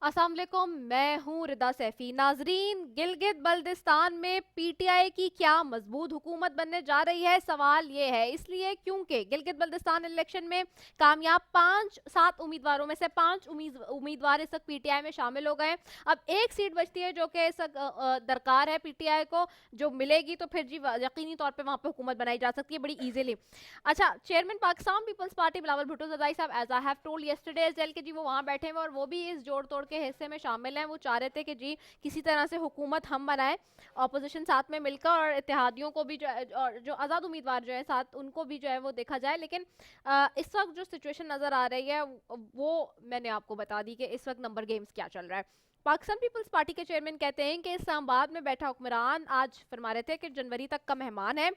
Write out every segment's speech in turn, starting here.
अस्सलाम वालेकुम, मैं हूँ रिदा सैफी। नाजरीन, गिलगित बल्दिस्तान में पीटीआई की क्या मजबूत हुकूमत बनने जा रही है? सवाल ये है इसलिए क्योंकि गिलगित बल्दिस्तान इलेक्शन में कामयाब 5-7 उम्मीदवारों में से 5 उम्मीदवार इस वक्त पीटीआई में शामिल हो गए। अब एक सीट बचती है जो कि इस वक्त दरकार है पीटीआई को, जो मिलेगी तो फिर जी यकीनी तौर पर वहां पर हुकूमत बनाई जा सकती है बड़ी ईजिली। अच्छा, chairman Pakistan Peoples Party Bilawal Bhutto Zardari sahab, as I have told yesterday as well, कि जी वो वहां बैठे हुए और वो भी इस जोड़ तोड़ के हिस्से में शामिल हैं। वो चाह रहे थे कि जी किसी तरह से हुकूमत हम बनाए, ऑपोजिशन साथ में मिलकर, और इत्तेहादियों को भी जो और जो आज़ाद उम्मीदवार जो है साथ, उनको भी जो है वो देखा जाए। लेकिन इस वक्त जो सिचुएशन नजर आ रही है वो मैंने आपको बता दी कि इस वक्त नंबर गेम्स क्या चल रहा है। पाकिस्तान पीपल्स पार्टी के चेयरमैन कहते हैं कि इस्लामाबाद में बैठा हुक्मरान आज फरमा रहे थे कि जनवरी तक का मेहमान है,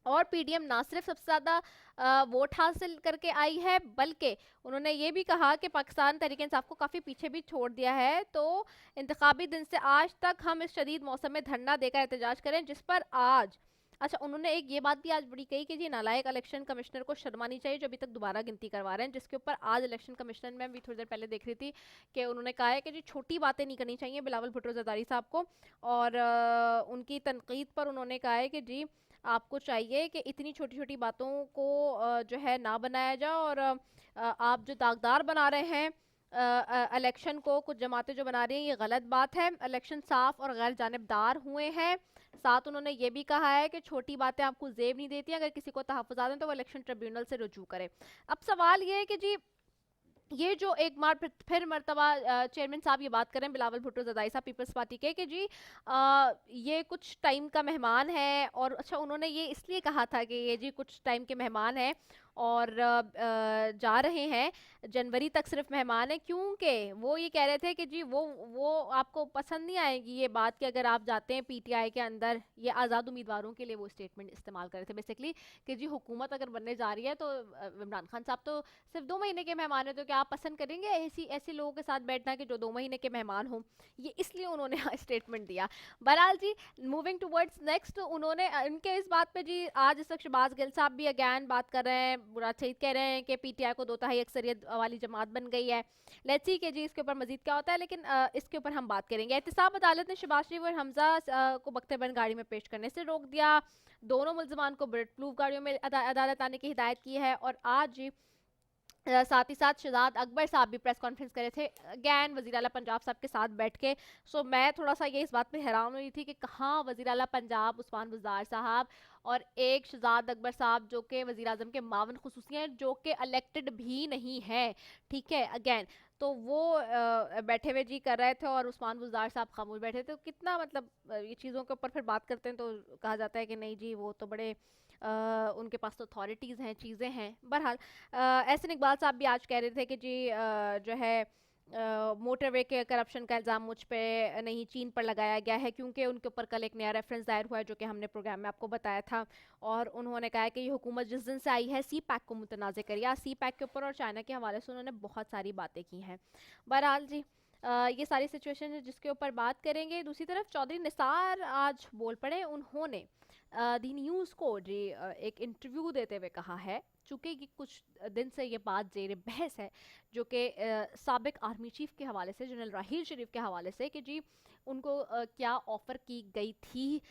और पीडीएम ना सिर्फ सबसे ज्यादा वोट हासिल करके आई है, बल्कि उन्होंने ये भी कहा कि पाकिस्तान तहरीक इंसाफ को काफी पीछे भी छोड़ दिया है। तो इंतखाबी दिन से आज तक हम इस शदीद मौसम में धरना देकर एहतजाज करें, जिस पर आज, अच्छा, उन्होंने एक ये बात भी आज बड़ी कही कि जी नालायक इलेक्शन कमिश्नर को शर्म आनी चाहिए जो अभी तक दोबारा गिनती करवा रहे हैं, जिसके ऊपर आज इलेक्शन कमिश्नर में भी थोड़ी देर पहले देख रही थी कि उन्होंने कहा है कि जी छोटी बातें नहीं करनी चाहिए बिलावल भुट्टो जरदारी साहब को। और उनकी तनकीद पर उन्होंने कहा है कि जी आपको चाहिए कि इतनी छोटी छोटी बातों को जो है ना बनाया जाए, और आप जो दागदार बना रहे हैं इलेक्शन को, कुछ जमातें जो बना रही हैं, ये गलत बात है। इलेक्शन साफ और गैर जानिबदार हुए हैं। साथ उन्होंने ये भी कहा है कि छोटी बातें आपको जेब नहीं देती, अगर किसी को तहफ़्फ़ुज़ात हैं तो वो इलेक्शन ट्रिब्यूनल से रुजू करे। अब सवाल ये है कि जी ये जो एक बार फिर मरतबा चेयरमैन साहब ये बात करें, बिलावल भुट्टो जरदारी साहब पीपल्स पार्टी के, कि जी ये कुछ टाइम का मेहमान है। और अच्छा, उन्होंने ये इसलिए कहा था कि ये जी कुछ टाइम के मेहमान हैं और जा रहे हैं, जनवरी तक सिर्फ मेहमान है, क्योंकि वो ये कह रहे थे कि जी वो आपको पसंद नहीं आएगी ये बात कि अगर आप जाते हैं पीटीआई के अंदर, ये आज़ाद उम्मीदवारों के लिए वो स्टेटमेंट इस्तेमाल कर रहे थे बेसिकली, कि जी हुकूमत अगर बनने जा रही है तो इमरान खान साहब तो सिर्फ 2 महीने के मेहमान है, तो क्या आप पसंद करेंगे ऐसी ऐसे लोगों के साथ बैठना कि जो 2 महीने के मेहमान हो? ये इसलिए उन्होंने स्टेटमेंट दिया। बहरहाल जी, मूविंग टूवर्ड्स नेक्स्ट, उन्होंने इनके इस बात पे जी आज इस वक्त शहबाज गिल साहब भी अगैन बात कर रहे हैं, बुरा सईद कह रहे हैं कि पीटीआई को 2 तिहाई अक्सरियत वाली जमात बन गई है। लेट्स सी कि जी इसके ऊपर मजीद क्या होता है, लेकिन इसके ऊपर हम बात करेंगे। एहतसाब अदालत ने शहबाज शरीफ और हमजा को बख्तरबंद गाड़ी में पेश करने से रोक दिया। दोनों मुल्जमान को बुलेट प्रूफ गाड़ियों में अदालत आने की हिदायत की है। और आज जी साथ ही साथ शहजाद अकबर साहब भी प्रेस कॉन्फ्रेंस करे थे, अगैन वज़ीर आला पंजाब साहब के साथ बैठ के। सो मैं थोड़ा सा ये इस बात पे हैरान हुई थी कि कहाँ वज़ीर आला पंजाब उस्मान बुज़दार साहब और एक शहजाद अकबर साहब जो कि वज़ीर आज़म के मावन खुसूसी हैं, जो कि इलेक्टेड भी नहीं है, ठीक है, अगैन। तो वो बैठे हुए जी कर रहे थे और उस्मान बुज़दार साहब खामोश बैठे थे। तो कितना मतलब ये चीज़ों के ऊपर फिर बात करते हैं तो कहा जाता है कि नहीं जी वो तो बड़े उनके पास तो अथॉरिटीज़ हैं, चीज़ें हैं। बहरहाल एहसन इकबाल साहब भी आज कह रहे थे कि जी जो है मोटरवे के करप्शन का इल्ज़ाम मुझ पे नहीं, चीन पर लगाया गया है, क्योंकि उनके ऊपर कल एक नया रेफरेंस दायर हुआ है जो कि हमने प्रोग्राम में आपको बताया था। और उन्होंने कहा है कि ये हुकूमत जिस दिन से आई है सी पैक को मुतनाज़ करिए। आज सी पैक के ऊपर और चाइना के हवाले से उन्होंने बहुत सारी बातें की हैं। बहरहाल जी ये सारी सिचुएशन है जिसके ऊपर बात करेंगे। दूसरी तरफ चौधरी निसार आज बोल पड़े। उन्होंने दी न्यूज़ को जी एक इंटरव्यू देते हुए कहा है, चूँकि कि कुछ दिन से ये बात ज़ेर बहस है, जो कि साबिक आर्मी चीफ के हवाले से, जनरल राहील शरीफ के हवाले से, कि जी उनको क्या ऑफ़र की गई थी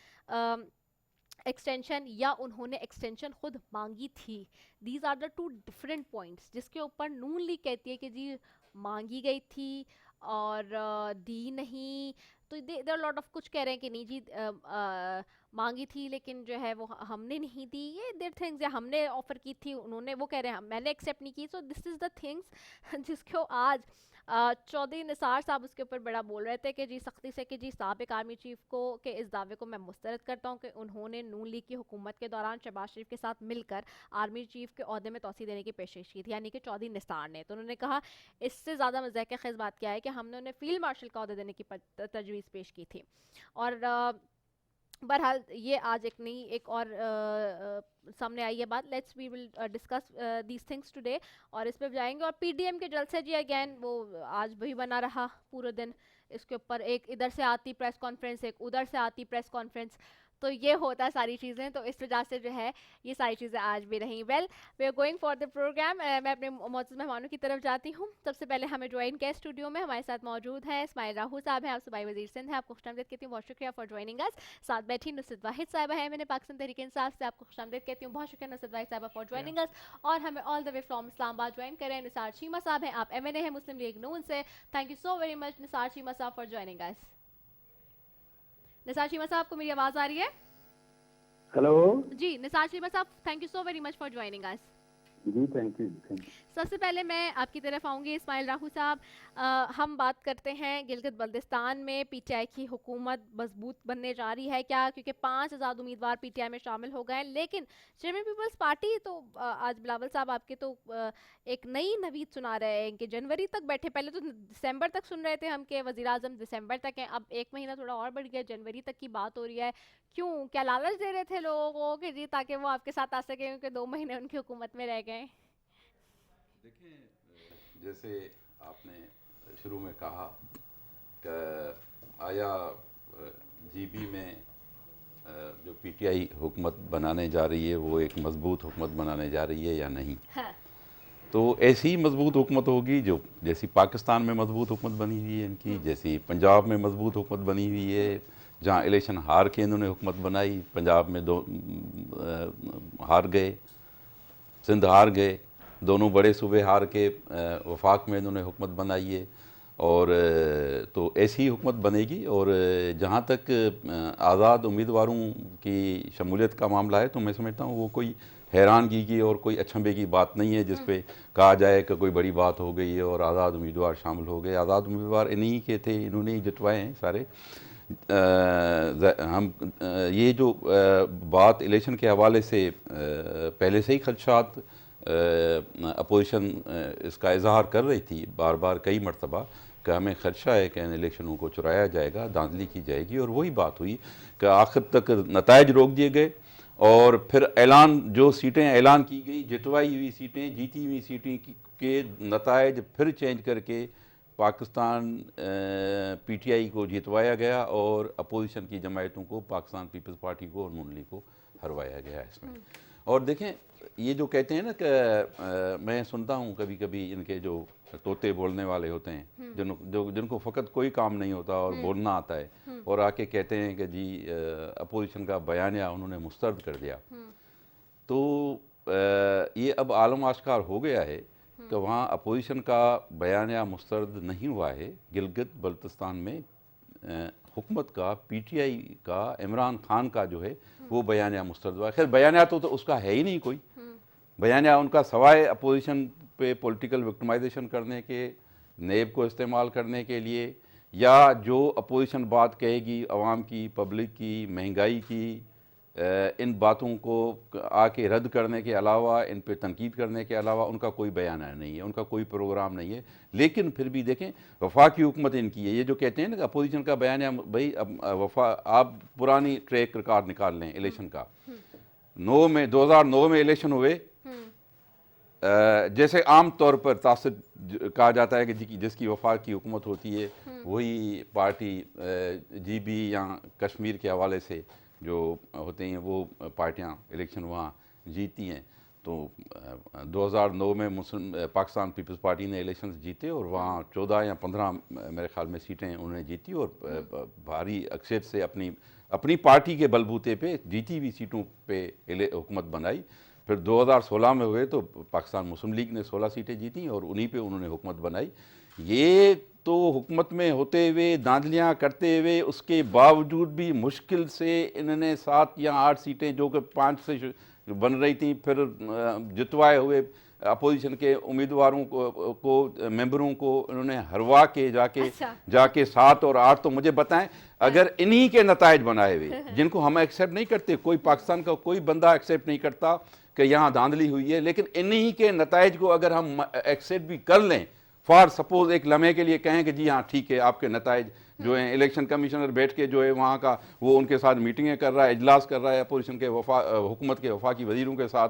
एक्सटेंशन, या उन्होंने एक्सटेंशन खुद मांगी थी। These are the two different points, जिसके ऊपर नून लीग कहती है कि जी मांगी गई थी और दी नहीं। तो देर लॉट ऑफ कुछ कह रहे हैं कि नहीं जी मांगी थी लेकिन जो है वो हमने नहीं दी, ये देर थिंग्स, या हमने ऑफर की थी, उन्होंने, वो कह रहे हैं मैंने एक्सेप्ट नहीं की। So this is the things जिसको आज चौधरी निसार साहब उसके ऊपर बड़ा बोल रहे थे कि जी सख्ती से, कि जी साबिक आर्मी चीफ को के इस दावे को मैं मुस्तरद करता हूँ कि उन्होंने नून लीग की हुकूमत के दौरान शहबाज शरीफ के साथ मिलकर आर्मी चीफ के ओहदे में तोसी देने की पेशकश की थी, यानी कि चौधरी निसार ने। तो उन्होंने कहा इससे ज़्यादा मज़ाक खेज़ बात क्या है कि हमने उन्हें फील्ड मार्शल का ओहदा देने की तजवीज़ पेश की थी। और बहरहाल ये आज एक और सामने आई है बात। Let's we will discuss these things today, और इस पे जाएंगे। और पीडीएम के जलसे जी अगेन वो आज वही बना रहा पूरे दिन, इसके ऊपर एक इधर से आती प्रेस कॉन्फ्रेंस, एक उधर से आती प्रेस कॉन्फ्रेंस। तो ये होता है सारी चीज़ें, तो इस वजह से जो है ये सारी चीज़ें आज भी रहीं। Well, we are going for the programme. मैं अपने मौजूद मेहमानों की तरफ जाती हूँ। सबसे पहले हमें ज्वाइन किया स्टूडियो में, हमारे साथ मौजूद हैं इस्माइल राहू साहब हैं, आप सुबाई वजीर सिंध हैं, आपको खुशामदीद कहती हूँ, बहुत शुक्रिया फॉर ज्वाइनिंग अस। साथ बैठी नुसरत वाहिद साहिबा है, मैंने पाकिस्तान तहरीक इंसाफ से, आपको खुशामदीद कहती हूँ, बहुत शुक्रिया नुसरत वाहिद साहिबा फॉर ज्वाइनिंग अस। और हमें all the way from Islamabad join करें निसार चीमा साहब हैं, आप MNA हैं मुस्लिम लीग नून से। Thank you so very much Nisar Cheema sahab for joining us. Nisar Cheema sahab, आपको मेरी आवाज़ आ रही है? हेलो जी निसार चीमा साहब, thank you so very much for joining us. जी, थैंक यू। सबसे पहले मैं आपकी तरफ आऊँगी इस्माइल राहू साहब। हम बात करते हैं गिलगित बल्तिस्तान में PTI की हुकूमत मजबूत बनने जा रही है क्या, क्योंकि 5 आज़ाद उम्मीदवार PTI में शामिल हो गए हैं, लेकिन चेयरमैन पीपल्स पार्टी तो आज बिलावल साहब आपके तो एक नई नवीद सुना रहे हैं कि जनवरी तक बैठे, पहले तो दिसंबर तक सुन रहे थे हम कि वज़ीर आज़म दिसंबर तक हैं, अब एक महीना थोड़ा और बढ़ गया, जनवरी तक की बात हो रही है। क्यों, क्या लालच दे रहे थे लोगों को कि जी ताकि वो आपके साथ आ सके, क्योंकि 2 महीने उनकी हुकूमत में रह गए? देखें, जैसे आपने शुरू में कहा कि आया GB में जो PTI हुकूमत बनाने जा रही है वो एक मजबूत हुकूमत बनाने जा रही है या नहीं। हाँ। तो ऐसी मजबूत हुकूमत होगी जो जैसी पाकिस्तान में मजबूत हुकूमत बनी हुई है इनकी, जैसी पंजाब में मजबूत हुकूमत बनी हुई है, जहाँ इलेक्शन हार के इन्होंने हुकूमत बनाई, पंजाब में हार गए, सिंध हार गए, दोनों बड़े सूबे हार के वफाक में इन्होंने हुकूमत बनाई है। और तो ऐसी ही हुकूमत बनेगी। और जहाँ तक आज़ाद उम्मीदवारों की शमूलियत का मामला है तो मैं समझता हूँ वो कोई हैरानगी की और कोई अचंभे की बात नहीं है जिस पे कहा जाए कि कोई बड़ी बात हो गई है और आज़ाद उम्मीदवार शामिल हो गए। आज़ाद उम्मीदवार इन्हीं के थे, इन्होंने ही जितवाए हैं सारे। हम ये जो बात इलेक्शन के हवाले से पहले से ही खदशात अपोजिशन इसका इजहार कर रही थी बार बार कई मरतबा कि हमें खदशा है कि इन इलेक्शनों को चुराया जाएगा, धांधली की जाएगी। और वही बात हुई कि आखिर तक नताइज रोक दिए गए और फिर ऐलान, जो सीटें ऐलान की गई, जितवाई हुई सीटें, जीती हुई सीटें के नताइज फिर चेंज करके पाकिस्तान PTI को जितवाया गया और अपोजिशन की जमायतों को, पाकिस्तान पीपल्स पार्टी को और नून लीग को हरवाया गया इसमें। और देखें, ये जो कहते हैं ना कि मैं सुनता हूँ कभी कभी इनके जो तोते बोलने वाले होते हैं जिनको फ़कत कोई काम नहीं होता और बोलना आता है और आके कहते हैं कि जी अपोजिशन का बयानिया उन्होंने मुस्तरद कर दिया। तो ये अब आलम आश्कार हो गया है कि वहाँ अपोजिशन का बयानिया मुस्तरद नहीं हुआ है। गिलगित बल्तिस्तान में हुकूमत का, PTI का, इमरान खान का जो है वो बयानिया मुस्तरद हुआ। खैर बयानिया तो उसका है ही नहीं कोई बयानिया उनका, सवाए अपोजिशन पे पॉलिटिकल विक्टिमाइजेशन करने के, नेब को इस्तेमाल करने के लिए, या जो अपोजिशन बात कहेगी अवाम की, पब्लिक की, महंगाई की, इन बातों को आके रद्द करने के अलावा, इन पे तनकीद करने के अलावा उनका कोई बयान नहीं है, उनका कोई प्रोग्राम नहीं है। लेकिन फिर भी देखें, वफाकी हुकूमत इनकी है। ये जो कहते हैं ना अपोजिशन का बयान है, भाई अब आप पुरानी ट्रैक रिकॉर्ड निकाल लें इलेक्शन का। 2009 में इलेक्शन हुए, जैसे आम तौर पर तासद कहा जाता है कि जिसकी वफाक की हुकूमत होती है वही पार्टी GB या कश्मीर के हवाले से जो होते हैं वो पार्टियां इलेक्शन वहाँ जीतती हैं। तो 2009 में पाकिस्तान पीपल्स पार्टी ने इलेक्शन जीते और वहाँ 14 या 15 मेरे ख्याल में सीटें उन्होंने जीती और भारी अक्सरियत से अपनी पार्टी के बलबूते पे जीती हुई सीटों पे हुकूमत बनाई। फिर 2016 में हुए तो पाकिस्तान मुस्लिम लीग ने 16 सीटें जीती और उन्हीं पे उन्होंने हुकूमत बनाई। ये तो हुकूमत में होते हुए, धांधलियाँ करते हुए, उसके बावजूद भी मुश्किल से इन्होंने 7 या 8 सीटें जो कि 5 से बन रही थी फिर जितवाए हुए अपोजिशन के उम्मीदवारों को मेंबरों को उन्होंने हरवा के जाके 7 और 8। तो मुझे बताएं, अगर इन्हीं के नताइज बनाए हुए जिनको हम एक्सेप्ट नहीं करते, कोई पाकिस्तान का कोई बंदा एक्सेप्ट नहीं करता कि यहाँ धांधली हुई है, लेकिन इन्हीं के नताइज को अगर हम एक्सेप्ट भी कर लें, फॉर सपोज एक लम्हे के लिए कहें कि जी हाँ ठीक है आपके नताइज जो है, इलेक्शन कमिश्नर बैठ के जो है वहाँ का वो उनके साथ मीटिंगें कर रहा है, इजलास कर रहा है अपोजिशन के हुकूमत के वफाकी वजीरों के साथ,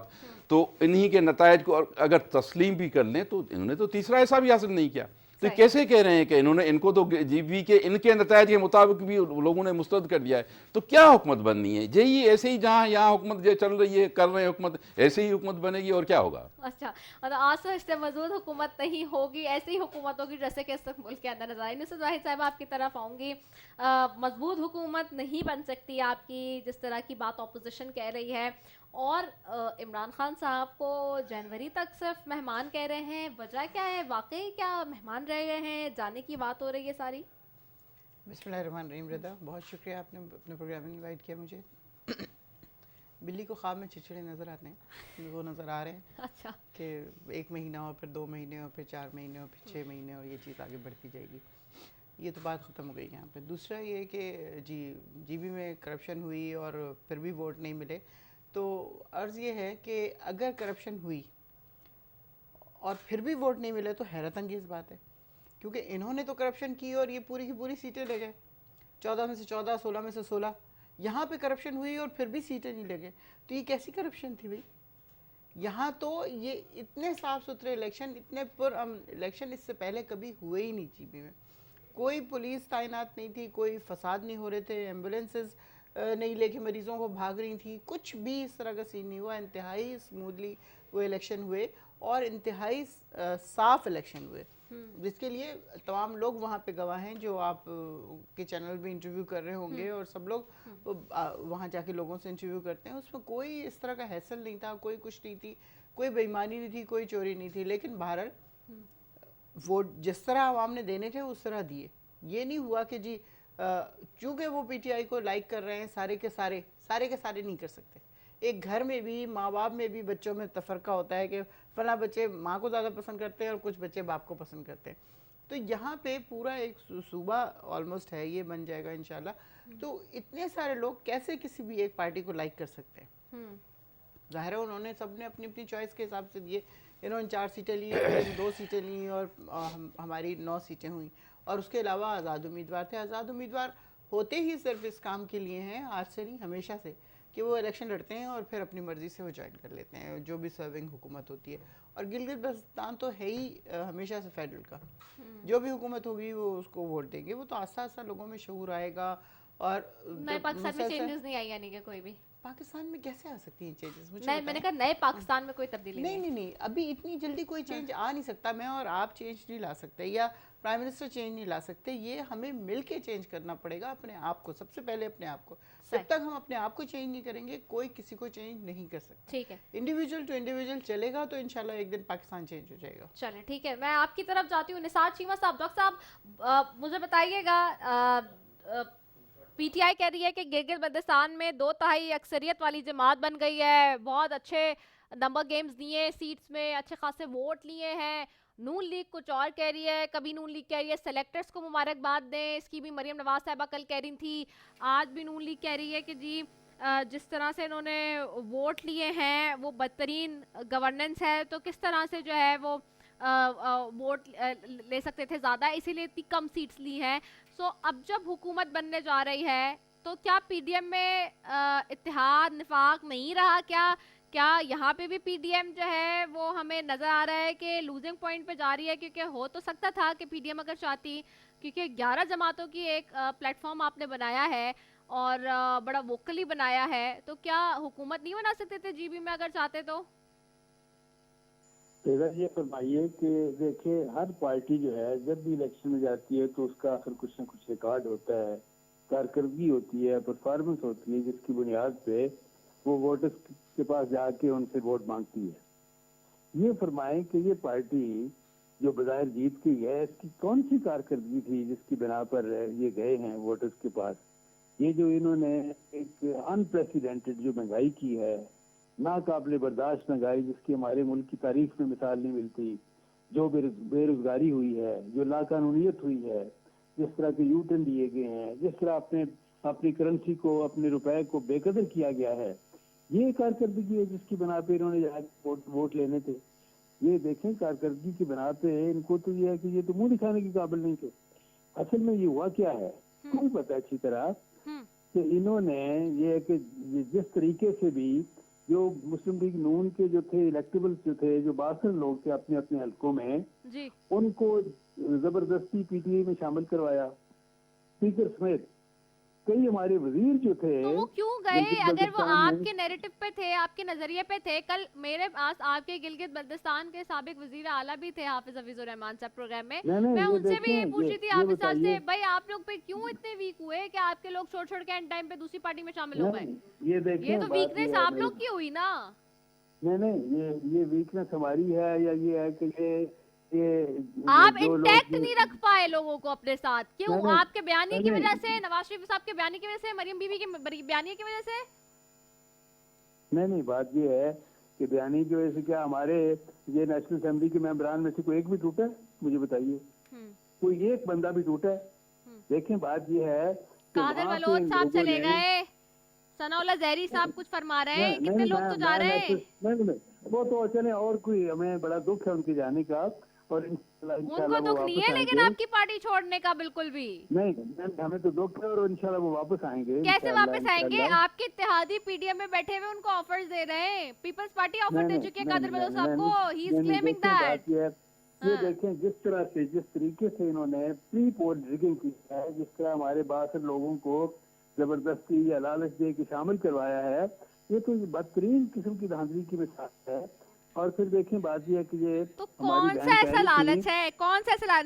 तो इन्हीं के नताइज को अगर तस्लीम भी कर लें तो इन्होंने तो तीसरा हिस्सा भी हासिल नहीं किया। तो कैसे कह रहे हैं कि इन्होंने इनको तो जीबी के इनके नतायज के मुताबिक भी लोगों ने मुस्तरद कर दिया है, तो क्या हुकूमत बननी है? यही ऐसे ही जहाँ यहाँ हुकूमत जो चल रही है, कर रहे हैं हुकूमत, ऐसे ही हुकूमत बनेगी और क्या होगा? अच्छा, मतलब आज तो इससे मजबूत हुकूमत नहीं होगी, ऐसी ही हुकूमत होगी जैसे कि इस वक्त मुल्क के अंदर नजर आई। नुसरत वाहिद साहब आपकी तरफ आऊंगी। मजबूत हुकूमत नहीं बन सकती आपकी, जिस तरह की बात ऑपोजिशन कह रही है, और इमरान खान साहब को जनवरी तक सिर्फ मेहमान कह रहे हैं। वजह क्या है? वाकई क्या मेहमान रह गए हैं? जाने की बात हो रही है सारी। बिस्मिल्लाहिर्रहमानिर्रहीम। रदा, बहुत शुक्रिया, आपने अपने प्रोग्राम में इनवाइट किया मुझे। बिल्ली को ख्वाब में चिड़चिड़े नज़र आते हैं, वो नज़र आ रहे हैं। अच्छा, कि 1 महीना और फिर 2 महीने और फिर 4 महीने और फिर 6 महीने और ये चीज़ आगे बढ़ती जाएगी। ये तो बात ख़त्म हो गई यहाँ पे। दूसरा ये कि जीबी में करप्शन हुई और फिर भी वोट नहीं मिले, तो अर्ज़ ये है कि अगर करप्शन हुई और फिर भी वोट नहीं मिले तो हैरत अंगेज़ बात है, क्योंकि इन्होंने तो करप्शन की और ये पूरी की पूरी सीटें ले गए। 14 में से 14, 16 में से 16। यहाँ पे करप्शन हुई और फिर भी सीटें नहीं लगे, तो ये कैसी करप्शन थी भाई? यहाँ तो ये इतने साफ़ सुथरे इलेक्शन, इतने पुरअमन इलेक्शन इससे पहले कभी हुए ही नहीं जीबी में। कोई पुलिस तैनात नहीं थी, कोई फसाद नहीं हो रहे थे, एम्बुलेंसेस नहीं लेके मरीज़ों को भाग रही थी, कुछ भी इस तरह का सीन नहीं हुआ। इंतहाई स्मूथली वो इलेक्शन हुए और इंतहाई साफ इलेक्शन हुए, जिसके लिए तमाम लोग वहाँ पे गवाह हैं, जो आप के चैनल में इंटरव्यू कर रहे होंगे और सब लोग वहाँ जाके लोगों से इंटरव्यू करते हैं। उसमें कोई इस तरह का हैसल नहीं था, कोई कुछ नहीं थी, कोई बेईमानी नहीं थी, कोई चोरी नहीं थी। लेकिन बहरहाल वोट जिस तरह आवाम ने देने थे उस तरह दिए। ये नहीं हुआ कि जी चूँकि वो पीटीआई को लाइक कर रहे हैं सारे के सारे नहीं कर सकते। एक घर में भी, माँ बाप में भी बच्चों में तफरका होता है कि फला बच्चे माँ को ज़्यादा पसंद करते हैं और कुछ बच्चे बाप को पसंद करते हैं। तो यहाँ पे पूरा एक सूबा ऑलमोस्ट है, ये बन जाएगा इंशाल्लाह। तो इतने सारे लोग कैसे किसी भी एक पार्टी को लाइक कर सकते हैं? ज़ाहिर है उन्होंने सबने अपनी अपनी चॉइस के हिसाब से दिए। इन्होंने 4 सीटें ली, 2 सीटें ली और हमारी 9 सीटें हुई। और उसके अलावा आज़ाद उम्मीदवार थे। आज़ाद उम्मीदवार होते ही सिर्फ इस काम के लिए हैं, आज से नहीं हमेशा से, कि वो इलेक्शन लड़ते हैं और फिर अपनी मर्ज़ी से वो ज्वाइन कर लेते हैं जो भी सर्विंग हुकूमत होती है। और गिलगित बल्तिस्तान तो है ही हमेशा से फेडरल का, जो भी हुकूमत होगी वो उसको वोट देंगे। वो तो आस्ता आस्ता लोगों में शऊर आएगा। और नए पाकिस्तान में चेंजेस नहीं आई, यानी कि कोई भी पाकिस्तान में कैसे आ सकती हैं चेंजेस? मुझे नहीं, मैंने कहा नए पाकिस्तान में कोई तब्दीली नहीं, अभी इतनी जल्दी कोई चेंज आ नहीं सकता। मैं और आप चेंज नहीं ला सकते या प्राइम मिनिस्टर चेंज नहीं ला सकते। ये हमें मिलके चेंज करना पड़ेगा अपने आप को, सबसे पहले अपने आप को। जब तक हम अपने आप को चेंज नहीं करेंगे कोई किसी को चेंज नहीं कर सकता। ठीक है, इंडिविजुअल टू इंडिविजुअल चलेगा तो इंशाल्लाह एक दिन पाकिस्तान चेंज हो जाएगा। चलें ठीक है, मैं आपकी तरफ जाती हूँ। निसार चीमा साहब, डॉक्टर साहब मुझे बताइएगा, पीटीआई कह रही है कि गिलगित बल्तिस्तान में 2/3 अक्सरियत वाली जमात बन गई है, बहुत अच्छे नंबर गेम्स दिए, सीट्स में अच्छे खासे वोट लिए हैं। नून लीग कुछ और कह रही है, कभी नून लीग कह रही है सेलेक्टर्स को मुबारकबाद दें, इसकी भी मरियम नवाज साहिबा कल कह रही थी। आज भी नून लीग कह रही है कि जी जिस तरह से इन्होंने वोट लिए हैं वो बदतरीन गवर्नेंस है, तो किस तरह से जो है वो वोट ले सकते थे ज़्यादा, इसीलिए इतनी कम सीट्स ली हैं। सो अब जब हुकूमत बनने जा रही है तो क्या पीडीएम में इत्तेहाद निफाक नहीं रहा? क्या यहाँ पे भी पीडीएम जो है वो हमें नज़र आ रहा है कि लूजिंग पॉइंट पे जा रही है? क्योंकि हो तो सकता था कि पीडीएम अगर चाहती, क्योंकि 11 जमातों की एक प्लेटफॉर्म आपने बनाया है और बड़ा वोकली बनाया है, तो क्या हुकूमत नहीं बना सकते थे जीबी में अगर चाहते तो? ये फरमाइए कि देखिए हर पार्टी जो है जब भी इलेक्शन में जाती है तो उसका आखिर कुछ ना कुछ रिकॉर्ड होता है, कारकर्दगी होती है, परफॉर्मेंस होती है, जिसकी बुनियाद पे वो वोटर्स के पास जाके उनसे वोट मांगती है। ये फरमाएं कि ये पार्टी जो बज़ाहिर जीत की है इसकी कौन सी कारकर्दगी थी जिसकी बिना पर ये गए हैं वोटर्स के पास? ये जो इन्होंने एक अनप्रेसिडेंटेड जो महंगाई की है, नाकाबिले बर्दाश्त महंगाई जिसकी हमारे मुल्क की तारीख में मिसाल नहीं मिलती, जो बेरोजगारी हुई है, जो लाकानूनियत हुई है, जिस तरह के यूटर्न दिए गए हैं, जिस तरह अपनी करेंसी को, अपने रुपए को बेकदर किया गया है, ये कारकर्दगी है जिसकी बना पे इन्होंने वोट लेने थे। ये देखें कारकर्दगी की बना पे इनको तो ये है कि ये तो मुंह दिखाने के काबिल नहीं थे। असल में ये हुआ क्या है कोई पता अच्छी तरह कि इन्होंने ये कि जिस तरीके से भी जो मुस्लिम लीग नून के जो थे इलेक्टेबल्स जो थे, जो 62 लोग थे अपने अपने हलकों में, जी उनको जबरदस्ती पीटीआई में शामिल करवाया, स्पीकर समेत। कई हमारे वजीर जो थे तो वो क्यों गए गिलगित अगर वो बल्तिस्तान में, आपके नैरेटिव पे थे, आपके नजरिए पे थे? कल मेरे पास आपके गिलगित बल्तिस्तान के साबिक वजीर आला भी थे, हाफिज हफीजुर रहमान साहब, प्रोग्राम में। नहीं मैं ये उनसे भी ये देखें, पूछ रही थी ये हाफिज साहब से, बताइए, भाई आप लोग पे क्यों इतने वीक हुए कि आपके लोग छोड़ छोड़ के एंड टाइम पे दूसरी पार्टी में शामिल हो गए? नहीं ये देखें, ये तो बात वीकनेस ये है आप लोग की हुई ना। नहीं ये वीकनेस हमारी है, या ये है कि ये आप जो लोग इंटैक्ट नहीं रख पाए लोगों को अपने साथ, क्यों? नहीं, नहीं, आपके बयानी की नहीं, वजह से, नवाज शरीफ साहब के बयानी की वजह से, मरियम बीबी के बयानी की वजह से? नहीं बात ये है कि बयानी की वजह से क्या हमारे ये नेशनल असेंबली के मेंबरान में से कोई एक भी टूटा है? मुझे बताइए, कोई एक बंदा भी टूटा है? देखें बात ये है कि कादिर वहाँ पे बलोच इन साहब लोगों चले ने- गए, सनाउल्लाह जहरी साहब कुछ फरमा रहे हैं, कितने लोग तो जा रहे हैं। नहीं वो तो चले, और कोई हमें बड़ा दुख है उनके जाने का, और उनको दुख नहीं है लेकिन आपकी पार्टी छोड़ने का बिल्कुल भी नहीं, हमें तो दुख है, और इंशाल्लाह वो वापस आएंगे। कैसे इंशाल्लाह, वापस आएंगे? इंशाल्लाह। आपके इत्तेहादी पीडीएम में बैठे हुए उनको ऑफर्स दे रहे हैं, पीपल्स पार्टी ऑफर दे चुकी है कादिर बलोच साहब को, ही इज क्लेमिंग दैट। ये देखें जिस तरह से, जिस तरीके से इन्होंने प्री पोल रिगिंग की है, जिस तरह हमारे 62 लोगों को जबरदस्ती या लालच दे के शामिल करवाया है, ये तो बदतरीन किस्म की धांधली की मिसाल है। और फिर देखें बात यह है कि ये तो हमारी कौन बहन सा ऐसा पहले थी- लालच है, कौन सा ऐसा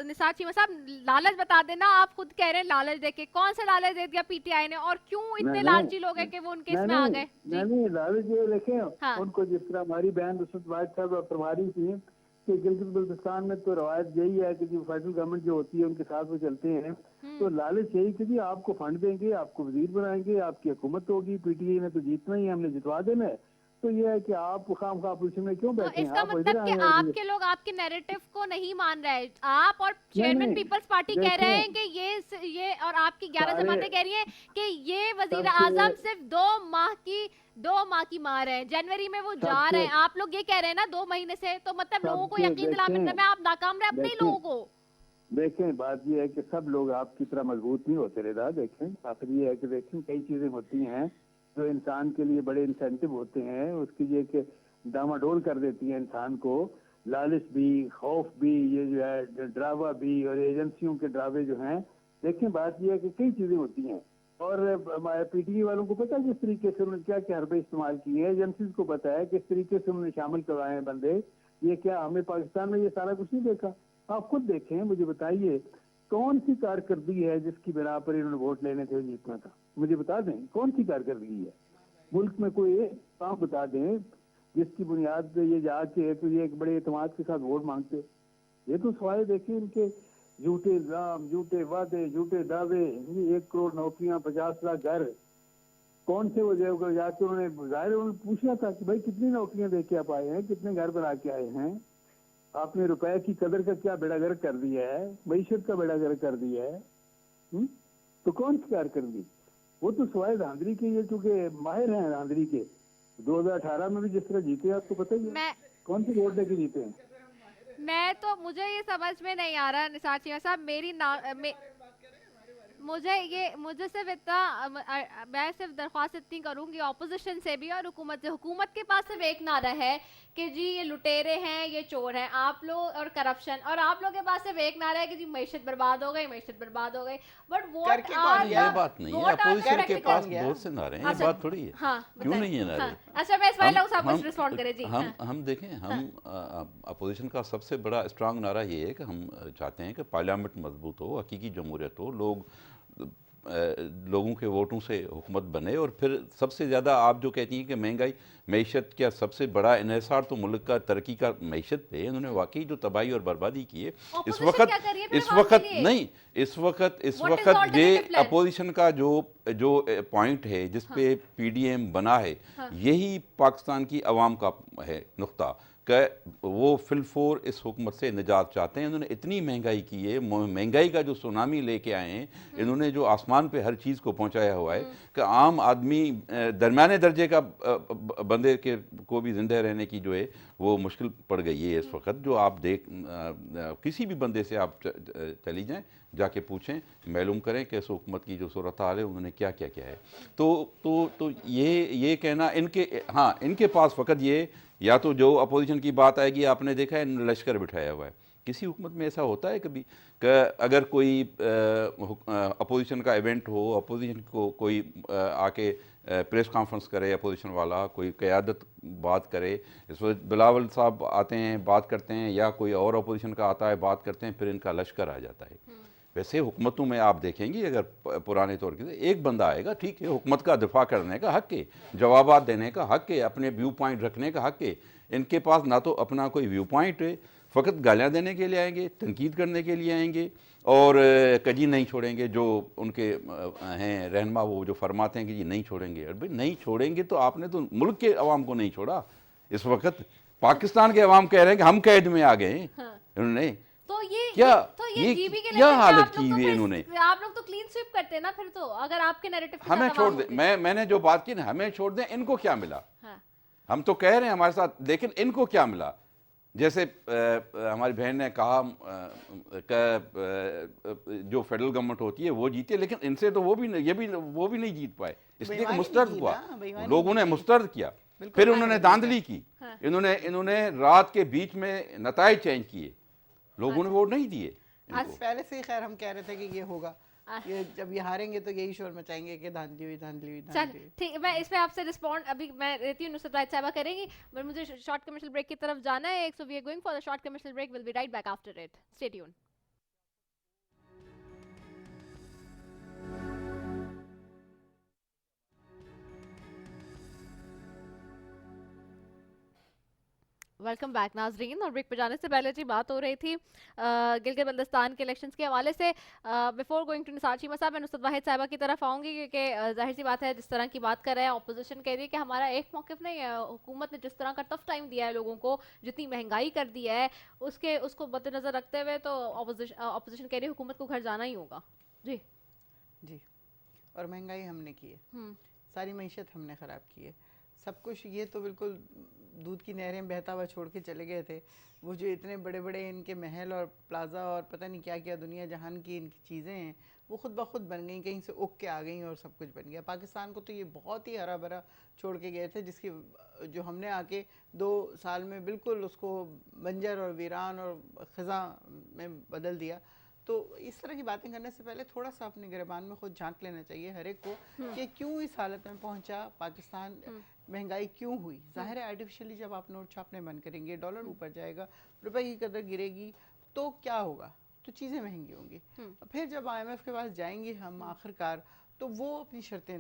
निसार चीमा साहब लालच बता देना, आप खुद कह रहे हैं लालच देके, कौन सा लालच दे दिया पीटीआई ने, और क्यों इतने नहीं, लालची लोग हैं कि वो उनके इसमें आ गए? नहीं लालच ये देखें, हाँ। उनको जिस तरह हमारी बहन रुसत वाहिद साहब प्रभारी थी कि गिलगित बल्तिस्तान में तो रवायत यही है कि जो फेडरल गवर्नमेंट जो होती है उनके साथ वो चलते हैं, तो लालच यही कि जी आपको फंड देंगे, आपको वजीर बनाएंगे, आपकी हुकूमत होगी, पीटीआई ने तो जीतना ही है, हमने जितवा देना है, तो ये है कि आप खामखा अपोजिशन में क्यों तो बैठे हैं? इसका आप इधर मतलब कि आए हैं। आपके लोग आपके नैरेटिव को नहीं मान रहे हैं, आप और चेयरमैन नहीं, पीपल्स पार्टी कह रहे हैं देखें, कि ये और आपकी 11 सारे- जमातें कह रही हैं कि ये वजीर सबसे- आजम सिर्फ 2 माह की मार है, जनवरी में वो जा सबसे- रहे हैं, आप लोग ये कह रहे हैं ना 2 महीने से, तो मतलब लोगों को सबसे यकीन दिलाने देखें, में आप नाकाम रहे अपने ही देखें, लोगों को। देखें बात ये है कि सब लोग आपकी तरह मजबूत नहीं होते रेदा। देखें आखिर ये है कि देखें कई चीजें होती हैं जो इंसान के लिए बड़े इंसेंटिव होते हैं, उसकी ये कि डामाडोल कर देती है इंसान को, लालच भी, खौफ भी, ये जो है ड्रावा भी, और एजेंसियों के ड्रावे जो हैं। देखें बात ये है कि कई चीजें होती हैं, और पीटीआई वालों को पता है जिस तरीके से उन्होंने क्या क्या हरबे इस्तेमाल किए हैं, एजेंसीज को पता है किस तरीके से उन्होंने शामिल करवाए हैं बंदे। ये क्या हमने पाकिस्तान में ये सारा कुछ नहीं देखा? आप खुद देखें, मुझे बताइए कौन सी कारकर्दगी है जिसकी बिना पर इन्होंने वोट लेने थे, जीतना था? मुझे बता दें कौन सी कारकर्दगी है मुल्क में, कोई एक काम बता दें जिसकी बुनियाद पे ये जाके तो ये एक बड़े एतमाद के साथ वोट मांगते। ये तो सवाल देखिए इनके झूठे इल्जाम, झूठे वादे, झूठे दावे, 1 करोड़ नौकरियां, 50 लाख घर, कौन से वो जाके उन्होंने जाहिर उन्होंने पूछना था कि भाई कितनी नौकरियां दे के आप आए हैं, कितने घर बना के आए हैं, आपने रुपए की कदर का क्या बेड़ागर्क कर दिया है, मईशत का बेड़ागर्क कर दिया है। तो कौन सी कारकर्दगी? वो तो सवाए धांधली के, ये चूंकि माहिर हैं धांधली के, 2018 में भी जिस तरह जीते आपको पता ही है, कौन सी वोट लेके जीते हैं? मैं तो मुझे ये समझ में नहीं आ रहा निसार चीमा साहब, मुझे सिर्फ इतना मैं सिर्फ दरख्वास्त इतनी करूंगी ऑपोजिशन से भी और हुकूमत से, हुकूमत के पास सिर्फ एक नारा है कि जी ये लुटेरे हैं, ये चोर हैं आप लोग, और करप्शन, और आप लोग के पास सिर्फ एक नारा है कि जी मैशत बर्बाद हो गई, मैशत बर्बाद हो गई। बट करके कौन व्हाट गया? ये बात नहीं है, अपोजिशन के पास बहुत से नारे हैं, ये बात थोड़ी है। क्यों नहीं है नारे? अच्छा मैं इसमाइल साहब कुछ रिस्पॉन्ड करें जी। हम देखें, हम अपोजिशन का सबसे बड़ा स्ट्रांग नारा ये है कि हम चाहते हैं कि पार्लियामेंट मजबूत हो, हकीकी जमहूरियत हो, लोगों के वोटों से हुकूमत बने। और फिर सबसे ज़्यादा आप जो कहती हैं कि महंगाई, मैशत, क्या सबसे बड़ा इन्हिसार तो मुल्क का तरक्की का मैशत पे इन्होंने वाकई जो तबाही और बर्बादी की है इस वक्त ये अपोजिशन का जो पॉइंट है जिस पे पीडीएम बना है, यही पाकिस्तान की अवाम का है नुक्ता। कि वो फिलफोर इस हुकूमत से निजात चाहते हैं। इन्होंने इतनी महंगाई की है, महंगाई का जो सुनामी लेके आए हैं, इन्होंने जो आसमान पे हर चीज़ को पहुंचाया हुआ है कि आम आदमी दरमियाने दर्जे का बंदे के को भी ज़िंदा रहने की जो है वो मुश्किल पड़ गई है इस वक्त। जो आप देख किसी भी बंदे से आप चली जाएं, जाके पूछें, मालूम करें कि इस हुकूमत की जो सूरत हाल है उन्होंने क्या क्या किया है। तो ये कहना इनके, हाँ इनके पास फ़कत ये, या तो जो अपोजिशन की बात आएगी, आपने देखा है लश्कर बिठाया हुआ है। किसी हुकूमत में ऐसा होता है कभी कि अगर कोई अपोजिशन का इवेंट हो, अपोजिशन को कोई आके प्रेस कॉन्फ्रेंस करे, अपोजिशन वाला कोई क़यादत बात करे, इस वक्त बिलावल साहब आते हैं बात करते हैं, या कोई और अपोजिशन का आता है बात करते हैं, फिर इनका लश्कर आ जाता है। वैसे हुकूमतों में आप देखेंगे, अगर पुराने तौर के एक बंदा आएगा, ठीक है, हुकूमत का दिफा करने का हक़ है, जवाबात देने का हक़ है, अपने व्यू पॉइंट रखने का हक़ है। इनके पास ना तो अपना कोई व्यू पॉइंट है, फ़कत गालियाँ देने के लिए आएंगे, तनकीद करने के लिए आएंगे, और कजी नहीं छोड़ेंगे जो उनके हैं रहनमा, वो जो फरमाते हैं कि जी नहीं छोड़ेंगे। और भाई नहीं छोड़ेंगे तो आपने तो मुल्क के अवाम को नहीं छोड़ा। इस वक्त पाकिस्तान के अवाम कह रहे हैं कि हम कैद में आ गए। इन्होंने तो ये जीबी के क्या लेवल पे हालत आप लोग की तो हुई है फिर इन्होंने। आप लोग तो क्लीन स्वीप करते हैं ना फिर, तो अगर आपके नैरेटिव के हमें साथ छोड़ आवाम दे, होती। मैंने जो बात की ना, हमें छोड़ दें, इनको क्या मिला। हाँ। हम तो कह रहे हैं हमारे साथ, लेकिन इनको क्या मिला। जैसे हमारी बहन ने कहा जो फेडरल गवर्नमेंट होती है वो जीती है, लेकिन इनसे तो वो भी नहीं जीत पाए, इसलिए कि बेईमानी मुस्तरद की हुआ, ना, बेईमानी लोगों ने की। मुस्तरद किया, बिल्कुल फिर हाँ, उन्होंने बिल्कुल। धांधली की, हाँ। इन्होंने रात के बीच में नताइज चेंज किए, लोगों ने वोट नहीं दिए इनको। पहले से ही खैर हम कह रहे थे कि ये होगा, अच्छा। ये जब ये हारेंगे तो यही शोर मचाएंगे कि धांधली हुई, धांधली हुई, चल धांधली हुई। ठीक, मैं इसमें आपसे रिस्पॉन्ड अभी मैं रहती हूँ, नुसरत राइट साहिबा करेंगी, बट मुझे शॉर्ट कमर्शियल ब्रेक की तरफ जाना है, so we are going for the short commercial break, will be right back after it, stay tuned. Welcome back नाजरीन। और ब्रेक पे जाने से पहले जी बात हो रही थी गिलगित बल्तिस्तान के इलेक्शंस के हवाले से। Before going to Nisar Cheema साहब, मैं नुसरत वाहिद साहिबा की तरफ आऊँगी, क्योंकि जाहिर सी बात है जिस तरह की बात कर रहे हैं, अपोजिशन कह रही है कि हमारा एक मौक़िफ़ नहीं है, हुकूमत ने जिस तरह का टफ टाइम दिया है लोगों को, जितनी महंगाई कर दी है, उसको मद्देनज़र रखते हुए तो अपोजिशन कह रही है हुकूमत को घर जाना ही होगा। जी जी, और महंगाई हमने की है, सारी मईशत हमने ख़राब की है, सब कुछ। ये तो बिल्कुल दूध की नहरें बहता हुआ छोड़ के चले गए थे। वो जो इतने बड़े बड़े इनके महल और प्लाजा और पता नहीं क्या क्या दुनिया जहान की इनकी चीज़ें हैं, वो खुद ब खुद बन गई, कहीं से उग के आ गई और सब कुछ बन गया। पाकिस्तान को तो ये बहुत ही हरा भरा छोड़ के गए थे, जिसकी जो हमने आके 2 साल में बिल्कुल उसको बंजर और वीरान और ख़ज़ा में बदल दिया। तो इस तरह की बातें करने से पहले थोड़ा सा अपने गिरबान में खुद झांक लेना चाहिए हर एक को कि क्यों इस हालत में पहुंचा पाकिस्तान, महंगाई क्यों हुई। जाहिर है आर्टिफिशियली जब आप नोट छापने बंद करेंगे, डॉलर ऊपर जाएगा, रुपए की कदर गिरेगी, तो क्या होगा, तो चीज़ें महंगी होंगी। फिर जब IMF के पास जाएंगे हम आखिरकार, तो वो अपनी शर्तें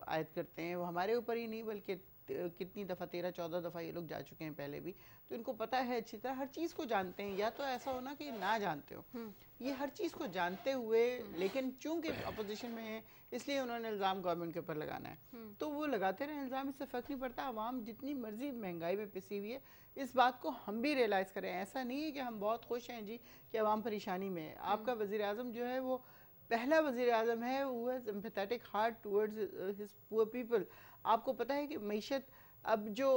आयद करते हैं। वो हमारे ऊपर ही नहीं बल्कि कितनी दफ़ा 13-14 दफ़ा ये लोग जा चुके हैं पहले भी, तो इनको पता है अच्छी तरह, हर चीज़ को जानते हैं। या तो ऐसा होना कि ना जानते हो, ये हर चीज़ को जानते हुए, लेकिन चूंकि अपोजिशन में है इसलिए उन्होंने इल्ज़ाम गवर्नमेंट के ऊपर लगाना है, तो वो लगाते रहे इल्ज़ाम, इससे फ़र्क नहीं पड़ता। आवाम जितनी मर्जी महंगाई में पिसी हुई है, इस बात को हम भी रियलाइज़ करें। ऐसा नहीं है कि हम बहुत खुश हैं जी कि आवाम परेशानी में है। आपका वज़ीर आज़म जो है वो पहला वज़ीर आज़म है who has empathetic heart towards his poor people. आपको पता है कि मईशत अब जो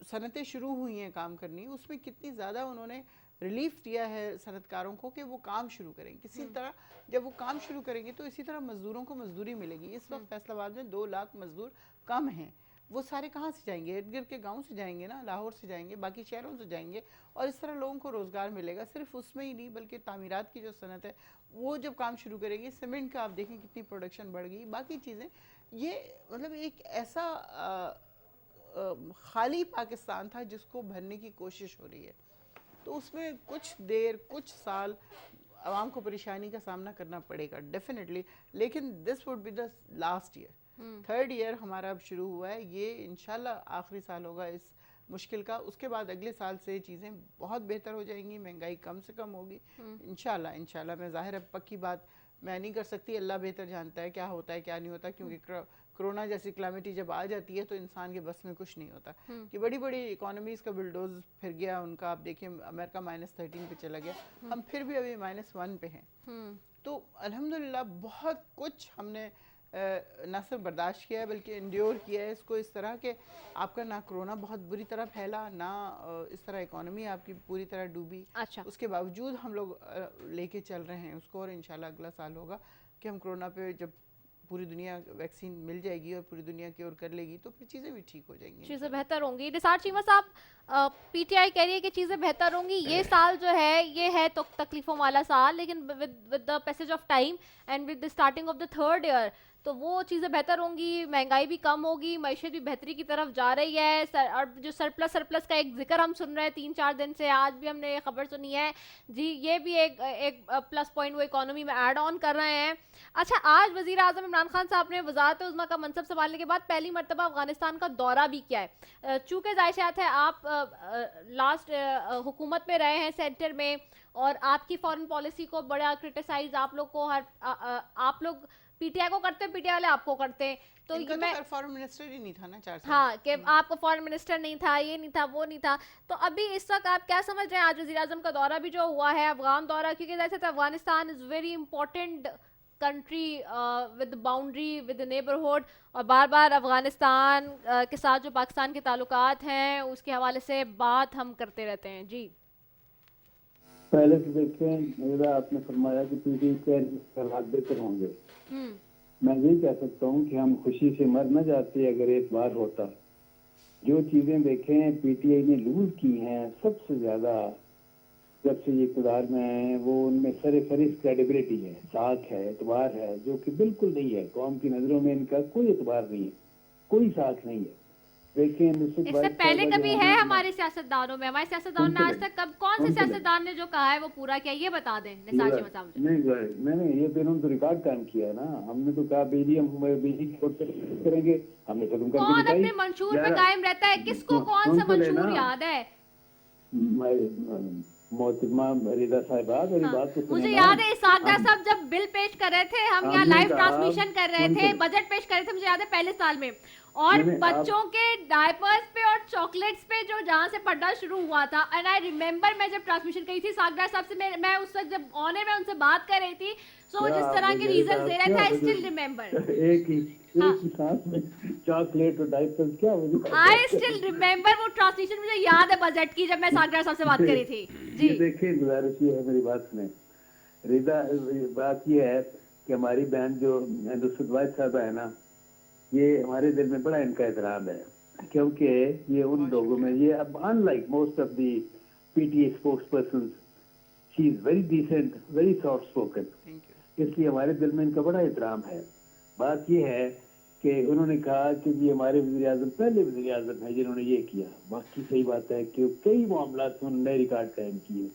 सनतें शुरू हुई हैं काम करनी, उसमें कितनी ज़्यादा उन्होंने रिलीफ दिया है सनतकारों को कि वो काम शुरू करें। किसी तरह जब वो काम शुरू करेंगे तो इसी तरह मज़दूरों को मजदूरी मिलेगी। इस वक्त फैसलाबाद में 2 लाख मजदूर कम हैं। वो सारे कहाँ से जाएंगे? इर्द गिर्द के गाँव से जाएंगे ना, लाहौर से जाएंगे, बाकी शहरों से जाएंगे, और इस तरह लोगों को रोज़गार मिलेगा। सिर्फ उसमें ही नहीं बल्कि तामीरात की जो सनत है वो जब काम शुरू करेगी, सीमेंट का आप देखें कितनी प्रोडक्शन बढ़ गई, बाकी चीज़ें, ये मतलब एक ऐसा खाली पाकिस्तान था जिसको भरने की कोशिश हो रही है। तो उसमें कुछ देर, कुछ साल आवाम को परेशानी का सामना करना पड़ेगा डेफिनेटली, लेकिन this would be the last year. 3rd year हमारा अब शुरू हुआ है, ये इंशाल्लाह आखिरी साल होगा इस मुश्किल का। उसके बाद अगले साल से चीज़ें बहुत बेहतर हो जाएंगी, महंगाई कम से कम होगी इंशाल्लाह। मैं ज़ाहिर है पक्की बात मैं नहीं कर सकती, अल्लाह बेहतर जानता है क्या होता है क्या नहीं होता, क्योंकि कोरोना जैसी क्लामिटी जब आ जाती है तो इंसान के बस में कुछ नहीं होता कि बड़ी बड़ी इकोनॉमीज का बुलडोज फिर गया उनका। आप देखिए अमेरिका -13 पे चला गया, हम फिर भी अभी -1 पे हैं। तो अल्हम्दुलिल्लाह बहुत कुछ हमने ना सिर्फ बर्दाश्त किया है बल्कि इंड्योर किया है इसको, इस तरह के आपका ना कोरोना बहुत बुरी तरह फैला, ना इस तरह इकोनॉमी आपकी पूरी तरह डूबी। अच्छा, उसके बावजूद हम लोग लेके चल रहे हैं उसको, और इंशाल्लाह अगला साल होगा कि हम कोरोना पे जब पूरी दुनिया वैक्सीन मिल जाएगी और पूरी दुनिया क्योर कर लेगी तो फिर चीज़ें भी ठीक हो जाएंगी, चीज़ें बेहतर होंगी। निसार चीमा साहब, पीटीआई कह रही है कि चीज़ें बेहतर होंगी। ये साल जो है ये है तो तकलीफों वाला साल, लेकिन with the passage of time and with the starting of the third year तो वो चीज़ें बेहतर होंगी, महंगाई भी कम होगी, मईशत भी बेहतरी की तरफ जा रही है। और जो सरप्लस का एक जिक्र हम सुन रहे हैं 3-4 दिन से, आज भी हमने ये खबर सुनी है जी, ये भी एक प्लस पॉइंट वो इकोनॉमी में ऐड ऑन कर रहे हैं। अच्छा, आज वजीर आजम इमरान खान साहब ने वजारत उज़्मा का मनसब संभालने के बाद पहली मरतबा अफगानिस्तान का दौरा भी किया है। चूँकि जायशात है आप लास्ट हुकूमत में रहे हैं सेंटर में, और आपकी फॉरेन पॉलिसी को बड़ा क्रिटिसाइज आप लोग को आप लोग पीटीआई को करते हैं, पीटीआई वाले आपको करते हैं, तो इनका मैं तो फॉरेन मिनिस्टर ही नहीं था ना 4 साल। हाँ कि आपको फॉरेन मिनिस्टर नहीं था, ये नहीं था, वो नहीं था। तो अभी इस वक्त आप क्या समझ रहे हैं, आज वज़ीर आज़म का दौरा भी जो हुआ है, अफगान दौरा, क्योंकि जैसे Afghanistan is very important country with boundary with neighbourhood, और बार बार अफगानिस्तान के साथ जो पाकिस्तान के ताल्लुकात हैं उसके हवाले से बात हम करते रहते हैं जी। पहले से देखें, मेरा आपने फरमाया कि पीटीआई के हालात बेहतर होंगे। मैं यही कह सकता हूँ कि हम खुशी से मर न जाते अगर एक बार होता। जो चीजें देखें पीटीआई ने लूज की हैं सबसे ज्यादा जब से ये इक़्तिदार में है, वो उनमें सरे फहरिस्त क्रेडिबिलिटी है, साख है, एतबार है, जो कि बिल्कुल नहीं है। कौम की नजरों में इनका कोई एतबार नहीं है, कोई साख नहीं है। देखिए इससे पहले कभी है हमारे सियासतदानों में, हमारे सियासतदानों ने आज तक कब कौन से सियासतदान ने जो कहा है वो पूरा किया, ये बता दें निसार चीमा साहब। नहीं, ये तो इन्होंने तो रिकॉर्ड कायम किया है ना। हमने तो कहा बिजली हम बिजली करेंगे, हमने खत्म करके कौन दिखाई। अपने मंशूर पे कायम रहता है, किसको कौन सा मंशूर याद है? मोहतरमा रिदा साहिबा, मेरी बात तो मुझे याद है इसाकदार साहब जब बिल पेश कर रहे थे, हम यहाँ लाइव ट्रांसमिशन कर रहे थे, बजट पेश कर रहे थे, मुझे याद है पहले साल में, और बच्चों के डायपर्स पे और चॉकलेट्स पे जो जहाँ से पढ़ना शुरू हुआ था, एंड आई रिमेम्बर मैं जब ट्रांसमिशन करी थी साकदार साहब से, मैं उस वक्त जब ऑनर में उनसे बात कर रही थी, सो जिस तरह के रीजन दे रहे थे, आई स्टिल रिमेम्बर। एक ही सांस में चॉकलेट और डायपर्स, क्या आई स्टिल रिमेम्बर वो ट्रांसमिशन मुझे याद है बजट की, जब मैं साकदार साहब से बात करी थी जी। देखिए गुजारिश ये है, मेरी बात सुने रिदा, बात ये है कि हमारी बहन जो नुसरत वाहिद साहब है ना, ये हमारे दिल में बड़ा इनका एहतराम है, क्योंकि ये उन लोगों में, ये अब unlike most of the PTI spokesperson, she is very decent, very soft spoken, इसलिए हमारे दिल में इनका बड़ा एहतराम है। बात ये है कि उन्होंने कहा कि ये हमारे वज़ीर आज़म पहले वज़ीर आज़म है जिन्होंने ये किया। बाकी सही बात है कि कई मामलात में उन्होंने रिकॉर्ड कायम किए।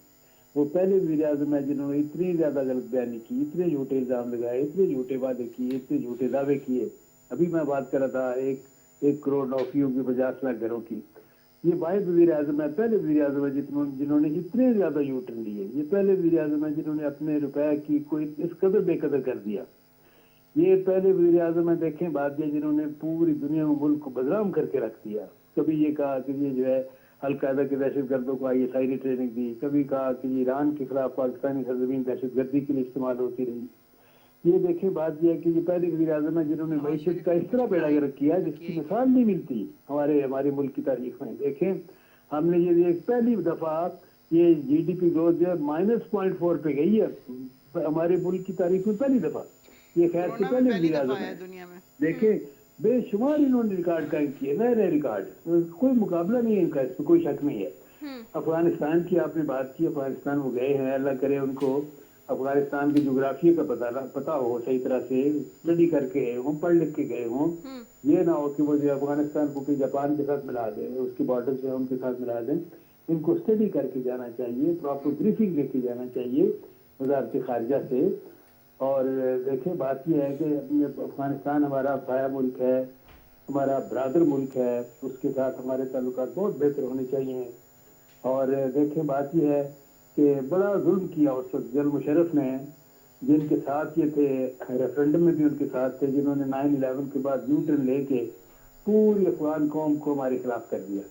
वो पहले वज़ीर आज़म है जिन्होंने इतनी ज्यादा गलत बयानी की, इतने झूठे इल्जाम लगाए, इतने झूठे वादे किए, इतने झूठे दावे किए। अभी मैं बात कर रहा था 1 करोड़ नौकरियों की 50 लाख घरों की। ये वाहिद वज़ीर आज़म है, पहले वज़ीर आज़म है जिन्होंने इतने ज्यादा यूटर्न लिए। ये पहले वज़ीर आज़म है जिन्होंने अपने रुपए की कोई इस कदर बेकदर कर दिया। ये पहले वज़ीर आज़म है, देखें बात ये, जिन्होंने पूरी दुनिया में मुल्क को बदनाम करके रख दिया। कभी ये कहा कि ये जो है अलकायदा के दहशतगर्दों को ISI ने ट्रेनिंग दी, कभी कहा कि ईरान के खिलाफ पाकिस्तानी सरजमीन दहशतगर्दी के लिए इस्तेमाल होती रही। ये देखें बात यह है कि ये पहले वज़ीर आज़म है जिन्होंने मईशत का इस तरह बेड़ा गर्क किया जिसकी मिसाल नहीं मिलती हमारे मुल्क की तारीख में। देखें हमने ये पहली दफा ये GDP ग्रोथ जो -0.4 पे गई है हमारे मुल्क की तारीख में, पहली दफा। ये खैर से पहले वज़ीर आज़म है दुनिया में। देखें बेशुमार इन्होंने रिकॉर्ड कायम किए, नए रिकॉर्ड, कोई मुकाबला नहीं है इनका, इसमें कोई शक नहीं है। अफगानिस्तान की आपने बात की, अफगानिस्तान वो गए हैं, अल्लाह करे उनको अफगानिस्तान की जोग्राफी का पता हो, सही तरह से स्टडी करके गए हों, पढ़ लिख के गए हों। ये ना हो कि वो जो अफगानिस्तान को भी जापान के साथ मिला दें, उसकी बॉर्डर से उनके साथ मिला दें। इनको स्टडी करके जाना चाहिए, प्रॉपर ब्रीफिंग लेके जाना चाहिए वज़ारत ख़ारिजा से। और देखिए बात यह है कि अफगानिस्तान हमारा भाया मुल्क है, हमारा ब्रादर मुल्क है, उसके साथ हमारे ताल्लुकात बहुत बेहतर होने चाहिए। और देखें बात यह है कि बड़ा जुल्म किया उस वक्त जनरल मुशर्रफ ने जिनके साथ ये थे, रेफरेंडम में भी उनके साथ थे, जिन्होंने 9/11 के बाद यू टर्न लेके पूरी अफगान कौम को हमारे खिलाफ कर दिया,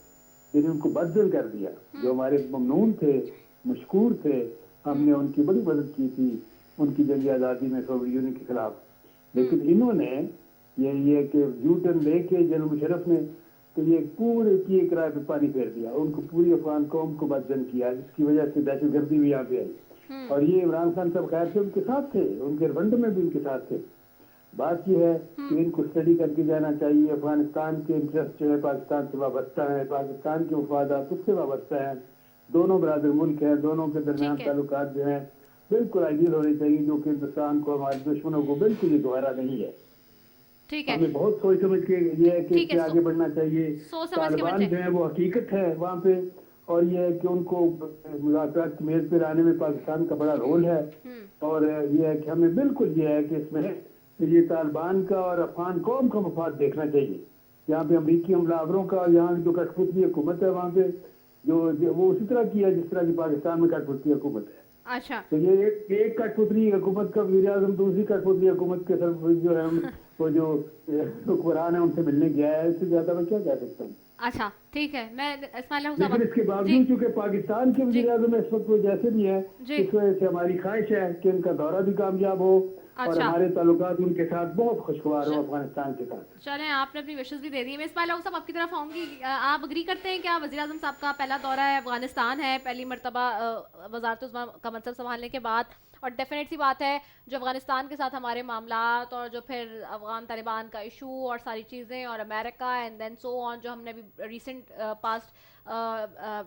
यानी उनको बदल कर दिया। जो हमारे ममनून थे, मशकूर थे, हमने उनकी बड़ी मदद की थी उनकी जंग आज़ादी में सोवियत यूनियन के खिलाफ। लेकिन इन्होंने ये कि यू टर्न लेके जनरल मुशर्रफ ने तो ये पूरे किए किराए पे पानी फेर दिया, उनको पूरी अफगान कौम को बदजन किया, जिसकी वजह से दहशतगर्दी भी यहाँ पे आई। और ये इमरान खान साहब खैर से उनके साथ थे, उनके फंड में भी उनके साथ थे। बात यह है कि इनको स्टडी करके जाना चाहिए। अफगानिस्तान के इंटरेस्ट जो है पाकिस्तान से वाबस्ता है, पाकिस्तान के मफादात उससे वाबस्ता है। दोनों बरादर मुल्क हैं, दोनों के दरमियान ताल्लुकात जो हैं बिल्कुल आइडियल होने चाहिए, जो कि हिंदुस्तान को, हमारे दुश्मनों को बिल्कुल ही दोहरा नहीं है। ठीक है, हमें बहुत सोच समझ के ये है कि इससे आगे बढ़ना चाहिए। तालिबान जो है वो हकीकत है वहाँ पे, और ये है कि उनको मुज़ाकरात की मेज पे लाने में पाकिस्तान का बड़ा रोल है। और ये है कि हमें बिल्कुल ये है कि इसमें ये तालिबान का और अफगान कौम का मफाद देखना चाहिए। यहाँ पे अमरीकी हमलावरों का, यहाँ की जो कठपुतली हुकूमत है वहाँ पे जो वो उसी तरह की है जिस तरह की पाकिस्तान में कठपुतली हुकूमत है। अच्छा, तो ये एक कठपुतली हुकूमत का वज़ीर आज़म दूसरी कठपुतली हुकूमत के सर जो है वो जो हुक्मरान है उनसे मिलने गया है, इससे ज्यादा मैं क्या कह सकता हूँ। अच्छा, ठीक है। मैं इस्माइल लेकिन इसके बावजूद चूंकि पाकिस्तान के वज़ीर आज़म इस वक्त वो जैसे भी है, इस वजह से हमारी ख्वाहिश है कि इनका दौरा भी कामयाब हो और हमारे ताल्लुकात उनके साथ बहुत खुशगवार हो अफगानिस्तान के साथ। चलें, आपने अपनी विशेष भी दे दी। मैं इस्माइल साहब आपकी तरफ आऊंगी। आप अग्री करते हैं क्या वज़ीर आज़म साहब का पहला दौरा है अफगानिस्तान है, पहली मरतबा वज़ारत-उज़्मा का मनसब संभालने के बाद, और डेफिनेट सी बात है जो अफगानिस्तान के साथ हमारे मामलात और जो फिर अफगान तालिबान का इशू और सारी चीज़ें और America and then so on, जो हमने अभी रिसेंट पास्ट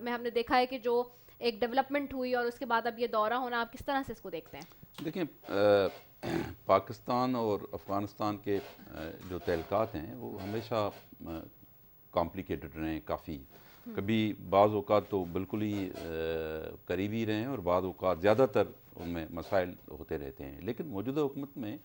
में हमने देखा है कि जो एक डेवलपमेंट हुई और उसके बाद अब ये दौरा होना, आप किस तरह से इसको देखते हैं? देखिए, पाकिस्तान और अफ़गानिस्तान के जो तल्लुकात हैं वो हमेशा कॉम्प्लिकेटेड रहे हैं काफ़ी। कभी बाज़ औक़ात तो बिल्कुल ही करीबी रहे हैं और बाज़ औक़ात ज़्यादातर उनमें मसाइल होते रहते हैं। लेकिन मौजूदा हुकूमत में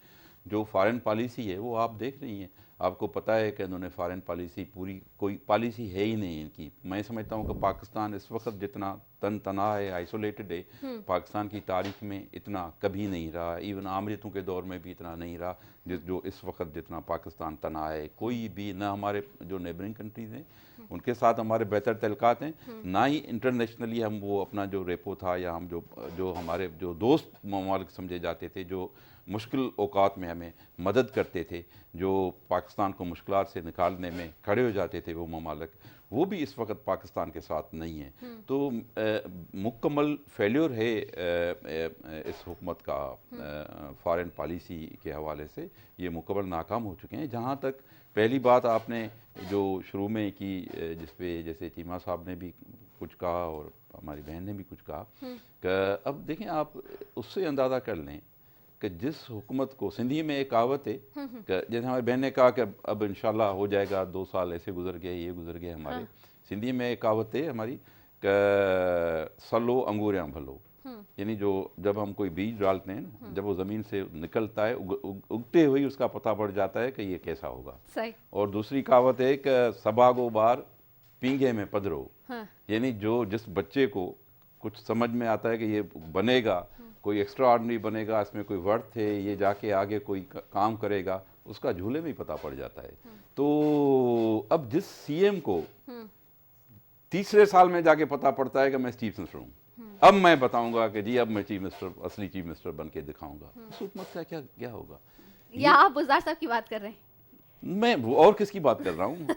जो फ़ॉरेन पॉलिसी है वो आप देख रही हैं, आपको पता है कि इन्होंने फ़ॉरेन पॉलिसी पूरी कोई पॉलिसी है ही नहीं इनकी। मैं समझता हूँ कि पाकिस्तान इस वक्त जितना तन तना है, आइसोलेटेड है, पाकिस्तान की तारीख में इतना कभी नहीं रहा। इवन आमरीतों के दौर में भी इतना नहीं रहा जो इस वक्त जितना पाकिस्तान तना है। कोई भी ना हमारे जो नेबरिंग कंट्रीज़ हैं उनके साथ हमारे बेहतर तल्लुकात हैं, ना ही इंटरनेशनली हम वो अपना जो रेपो था या हम जो हमारे जो दोस्त ममालिक समझे जाते थे, जो मुश्किल औक़ात में हमें मदद करते थे, जो पाकिस्तान को मुश्किलात से निकालने में खड़े हो जाते थे, वो ममालिक वो भी इस वक्त पाकिस्तान के साथ नहीं है। तो मुकम्मल फेल्योर है इस हुकूमत का फ़ॉरेन पॉलिसी के हवाले से, ये मुकम्मल नाकाम हो चुके हैं। जहाँ तक पहली बात आपने जो शुरू में की, जिस पे जैसे चीमा साहब ने भी कुछ कहा और हमारी बहन ने भी कुछ कहा, कि अब देखें आप उससे अंदाज़ा कर लें कि जिस हुकूमत को, सिंधी में एक कहावत है कि जैसे हमारी बहन ने कहा कि अब इंशाल्लाह हो जाएगा, 2 साल ऐसे गुजर गए, ये गुजर गए हमारे। सिंधी में एक कहावत है हमारी कि सलो अंगूरियाँ भलो, यानी जो जब हम कोई बीज डालते हैं ना, जब वो ज़मीन से निकलता है उगते हुए उसका पता पड़ जाता है कि ये कैसा होगा। सही। और दूसरी कहावत है कि सबागो बार पींगे में पधरो, यानी जो जिस बच्चे को कुछ समझ में आता है कि ये बनेगा, कोई एक्स्ट्रा ऑर्डिनरी बनेगा, इसमें कोई वर्थ है, ये जाके आगे कोई काम करेगा, उसका झूले में ही पता पड़ जाता है। तो अब जिस सीएम को तीसरे साल में जाके पता पड़ता है कि मैं चीफ मिनिस्टर हूँ, अब मैं बताऊंगा कि जी अब मैं चीफ मिनिस्टर, असली चीफ मिनिस्टर बन के दिखाऊंगा, उस हुकूमत का क्या होगा? या आप बुज़दार साहब की बात कर रहे हैं? मैं और किसकी बात कर रहा हूँ?